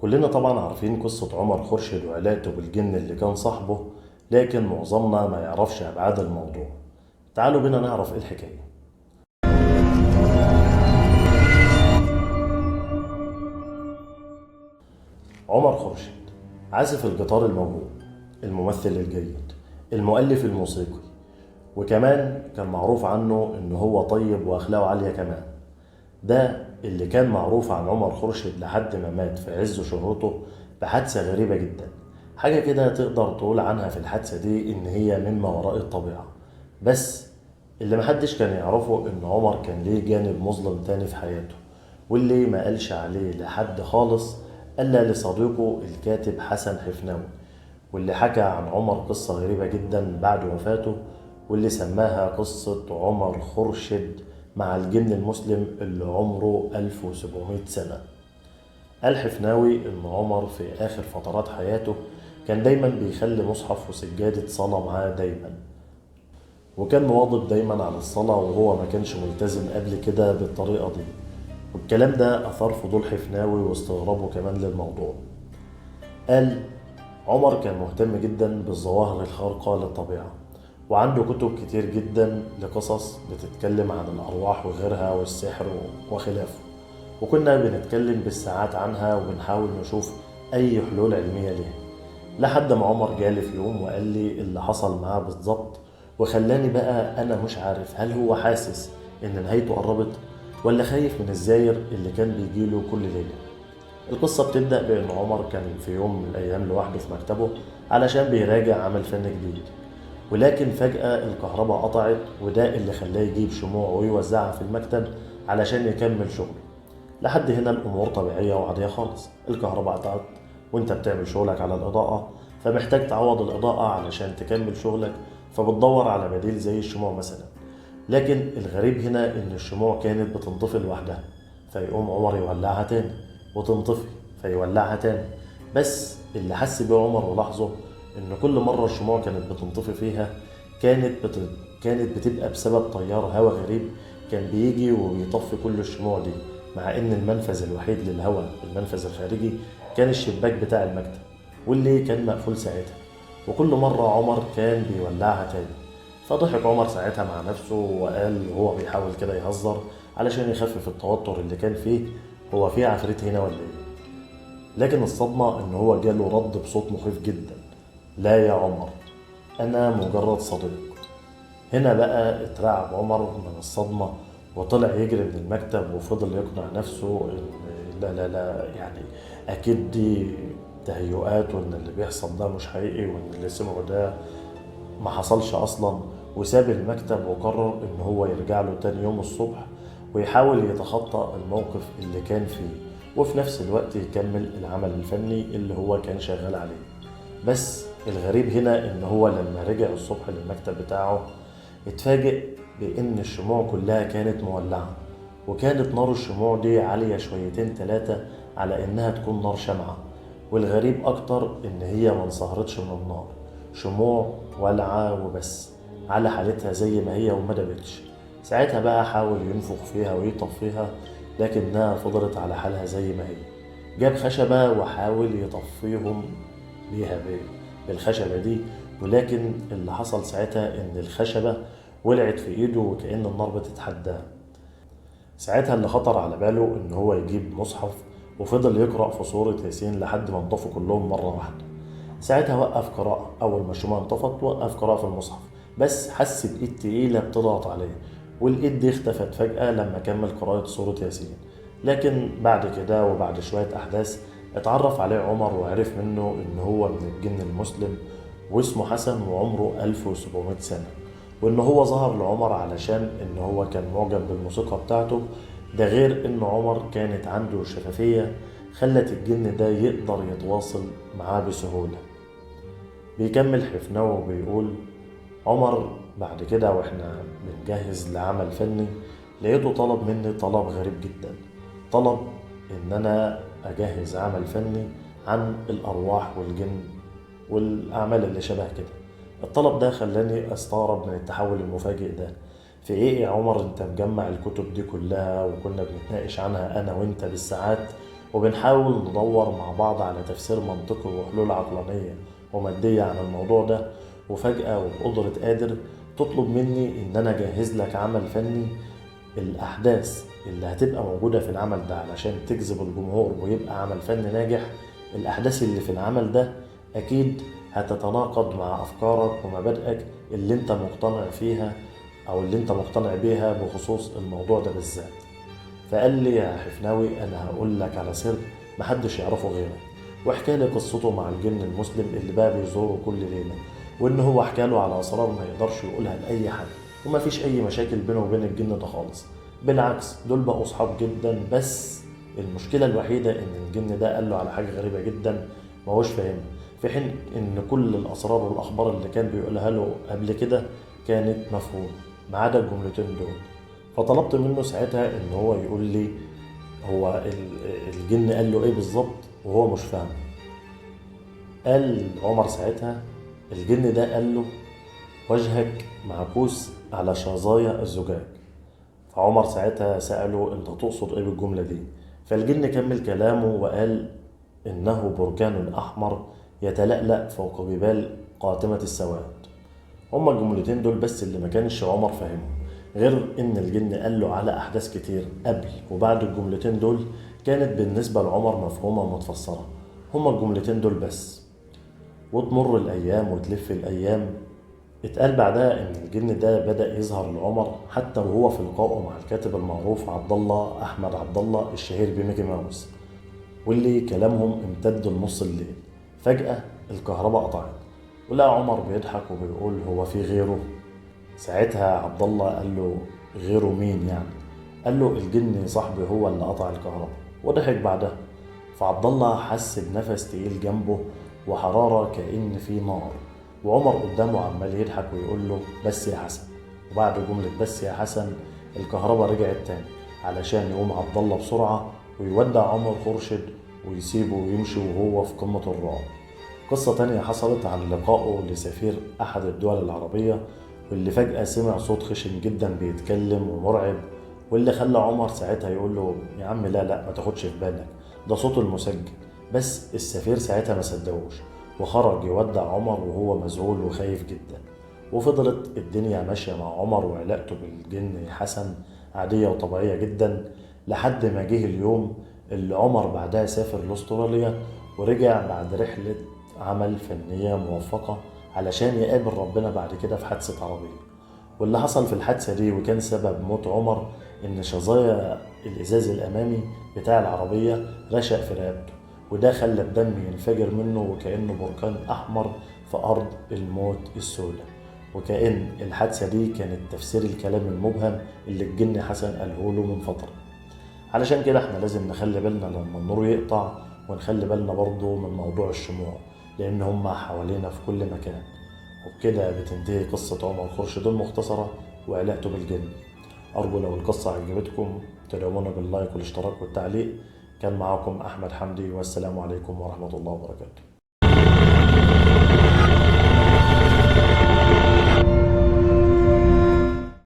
كلنا طبعا عارفين قصة عمر خورشيد وعلاقته بالجن اللي كان صاحبه، لكن معظمنا ما يعرفش أبعاد الموضوع. تعالوا بينا نعرف إيه الحكاية. عمر خورشيد عازف الجيتار الموهوب، الممثل الجيد، المؤلف الموسيقي، وكمان كان معروف عنه إن هو طيب وأخلاقه عالية كمان. ده اللي كان معروف عن عمر خورشيد لحد ما مات في عز شهرته بحادثة غريبة جدا. حاجة كده تقدر تقول عنها في الحادثة دي إن هي مما وراء الطبيعة. بس اللي محدش كان يعرفه إن عمر كان ليه جانب مظلم تاني في حياته، واللي ما قالش عليه لحد خالص إلا لصديقه الكاتب حسن حفناوي، واللي حكى عن عمر قصة غريبة جدا بعد وفاته، واللي سماها قصة عمر خورشيد مع الجن المسلم اللي عمره 1700 سنة. قال حفناوي إن عمر في آخر فترات حياته كان دايما بيخلي مصحف وسجادة صلاة معاه دايما، وكان مواظب دايما على الصلاة وهو ما كانش ملتزم قبل كده بالطريقة دي. والكلام ده أثار فضول حفناوي واستغرابه كمان للموضوع. قال عمر كان مهتم جدا بالظواهر الخارقة للطبيعة، وعنده كتب كتير جدا لقصص بتتكلم عن الأرواح وغيرها والسحر وخلافه، وكنا بنتكلم بالساعات عنها وبنحاول نشوف أي حلول علمية ليها. لحد ما عمر جالي في يوم وقال لي اللي حصل معاه بالظبط، وخلاني بقى أنا مش عارف هل هو حاسس إن نهايته قربت، ولا خايف من الزاير اللي كان بيجيله كل ليلة. القصة بتبدأ بأن عمر كان في يوم من الأيام لوحده في مكتبه علشان بيراجع عمل فن جديد، ولكن فجأة الكهرباء قطعت، وده اللي خلاه يجيب شموع ويوزعها في المكتب علشان يكمل شغله. لحد هنا الأمور طبيعية وعادية خالص. الكهرباء قطعت وانت بتعمل شغلك على الإضاءة، فمحتاج تعوض الإضاءة علشان تكمل شغلك، فبتدور على بديل زي الشموع مثلا. لكن الغريب هنا إن الشموع كانت بتنطفي لوحدها، فيقوم عمر يولعها تاني وتنطفي فيولعها تاني. بس اللي حس بيه عمر ولاحظه إن كل مرة الشموع كانت بتنطفي فيها كانت بتبقى بسبب تيار هواء غريب كان بيجي وبيطفي كل الشموع دي، مع إن المنفذ الوحيد للهواء المنفذ الخارجي كان الشباك بتاع المكتب، واللي كان مقفول ساعتها. وكل مرة عمر كان بيولعها تاني. فضحك عمر ساعتها مع نفسه وقال وهو بيحاول كده يهزر علشان يخفف التوتر اللي كان فيه: هو في عفريت هنا ولا ايه؟ لكن الصدمة ان هو جاله رد بصوت مخيف جدا: لا يا عمر، انا مجرد صديق. هنا بقى اترعب عمر من الصدمة وطلع يجري من المكتب، وفضل يقنع نفسه ان لا لا لا، يعني اكيد دي تهيؤات، وان اللي بيحصل ده مش حقيقي، وان اللي سمعه ده ما حصلش اصلا. وساب المكتب وقرر ان هو يرجع له تاني يوم الصبح ويحاول يتخطى الموقف اللي كان فيه، وفي نفس الوقت يكمل العمل الفني اللي هو كان شغال عليه. بس الغريب هنا ان هو لما رجع الصبح للمكتب بتاعه اتفاجئ بان الشموع كلها كانت مولعة، وكانت نار الشموع دي عالية شويتين تلاتة على انها تكون نار شمعة. والغريب اكتر ان هي ما انصهرتش من النار، شموع والعة وبس على حالتها زي ما هي وما دابتش. ساعتها بقى حاول ينفخ فيها ويطفيها، لكنها فضلت على حالها زي ما هي. جاب خشبة وحاول يطفيهم بيها بالخشبة دي، ولكن اللي حصل ساعتها ان الخشبة ولعت في ايده وكأن النار بتتحداه. ساعتها اللي خطر على باله ان هو يجيب مصحف، وفضل يقرأ في سورة ياسين لحد ما انطفوا كلهم مرة واحدة. ساعتها وقف قراءة، أول ما الشموع انطفت وقف قراءة في المصحف، بس حس بإيد تقيلة بتضغط عليه، والإيد دي اختفت فجأة لما كمل قراءة سورة ياسين. لكن بعد كده وبعد شوية أحداث اتعرف عليه عمر وعرف منه إن هو من الجن المسلم، واسمه حسن وعمره 1700 سنة، وإن هو ظهر لعمر علشان إن هو كان معجب بالموسيقى بتاعته. ده غير إن عمر كانت عنده شفافية خلت الجن ده يقدر يتواصل معاه بسهولة. بيكمل حفناوي وبيقول: عمر بعد كده واحنا بنجهز لعمل فني لقيته طلب مني طلب غريب جدا. طلب ان انا اجهز عمل فني عن الارواح والجن والاعمال اللي شبه كده. الطلب ده خلاني استغرب من التحول المفاجئ ده. في ايه يا عمر انت مجمع الكتب دي كلها وكنا بنتناقش عنها انا وانت بالساعات، وبنحاول ندور مع بعض على تفسير منطقي وحلول عقلانية ومادية عن الموضوع ده. وفجأة وبقدرة قادر تطلب مني إن أنا أجهز لك عمل فني، الأحداث اللي هتبقى موجودة في العمل ده علشان تجذب الجمهور ويبقى عمل فني ناجح. الأحداث اللي في العمل ده أكيد هتتناقض مع أفكارك ومبادئك اللي أنت مقتنع فيها أو اللي أنت مقتنع بيها بخصوص الموضوع ده بالذات. فقال لي يا حفناوي أنا هقول لك على سر محدش يعرفه غيرك، وحكى لي قصته مع الجن المسلم اللي بقى بيزوره كل ليلة، وإن هو حكى له على أسرار ما يقدرش يقولها لأي حد، وما فيش أي مشاكل بينه وبين الجن ده خالص. بالعكس دول بقوا أصحاب جدا. بس المشكلة الوحيدة إن الجن ده قال له على حاجة غريبة جدا ما هوش فاهمها، في حين إن كل الأسرار والأخبار اللي كان بيقولها له قبل كده كانت مفهوم ما عدا الجملتين دول. فطلبت منه ساعتها إن هو يقول لي هو الجن قال له إيه بالظبط وهو مش فاهم. قال عمر ساعتها الجن ده قال له وجهك معكوس على شظايا الزجاج. فعمر ساعتها سأله انت تقصد ايه بالجملة دي؟ فالجن كمل كلامه وقال انه بركان احمر يتلألأ فوق جبال قاتمة السواد. هما الجملتين دول بس اللي ما كانش عمر فاهمهم، غير ان الجن قال له على احداث كتير قبل وبعد الجملتين دول كانت بالنسبة لعمر مفهومة ومتفسرة. هما الجملتين دول بس. وتمر الايام وتلف الايام. اتقال بعدها ان الجن ده بدأ يظهر لعمر حتى وهو في لقائه مع الكاتب المعروف عبد الله احمد عبد الله الشهير بميكي ماوس، واللي كلامهم امتد لنص الليل. فجأة الكهرباء قطعت ولقى عمر بيضحك وبيقول هو في غيره؟ ساعتها عبد الله قال له غيره مين يعني؟ قال له الجن صاحبي هو اللي قطع الكهرباء، وضحك بعدها. فعبد الله حس بنفس تقيل جنبه وحرارة كأن في نار، وعمر قدامه عمال يضحك ويقول له بس يا حسن. وبعد جملة بس يا حسن الكهرباء رجعت تاني علشان يقوم عبد الله بسرعة ويودع عمر خورشيد ويسيبه ويمشي وهو في قمة الرعب. قصة تانية حصلت عن لقائه لسفير أحد الدول العربية، واللي فجأة سمع صوت خشن جدا بيتكلم ومرعب، واللي خلى عمر ساعتها يقول له يا عم لا ما تاخدش في بالك ده صوت المسجل. بس السفير ساعتها ما صدقوش وخرج يودع عمر وهو مذهول وخايف جدا. وفضلت الدنيا ماشية مع عمر وعلاقته بالجن حسن عادية وطبيعية جدا، لحد ما جه اليوم اللي عمر بعدها سافر لاستراليا ورجع بعد رحلة عمل فنية موفقة علشان يقابل ربنا بعد كده في حادثة عربية. واللي حصل في الحادثة دي وكان سبب موت عمر إن شظايا الإزاز الأمامي بتاع العربية رشق في رقبته، وده خلى الدم ينفجر منه وكأنه بركان أحمر في أرض الموت السوداء. وكأن الحادثة دي كانت تفسير الكلام المبهم اللي الجن حسن قاله له من فترة. علشان كده احنا لازم نخلي بالنا لما النور يقطع، ونخلي بالنا برضه من موضوع الشموع لأن هما حوالينا في كل مكان. وبكده بتنتهي قصة عمر خورشيد المختصرة وعلاقته بالجن. أرجو لو القصة عجبتكم تدعمونا باللايك والاشتراك والتعليق. كان معاكم أحمد حمدي، والسلام عليكم ورحمة الله وبركاته.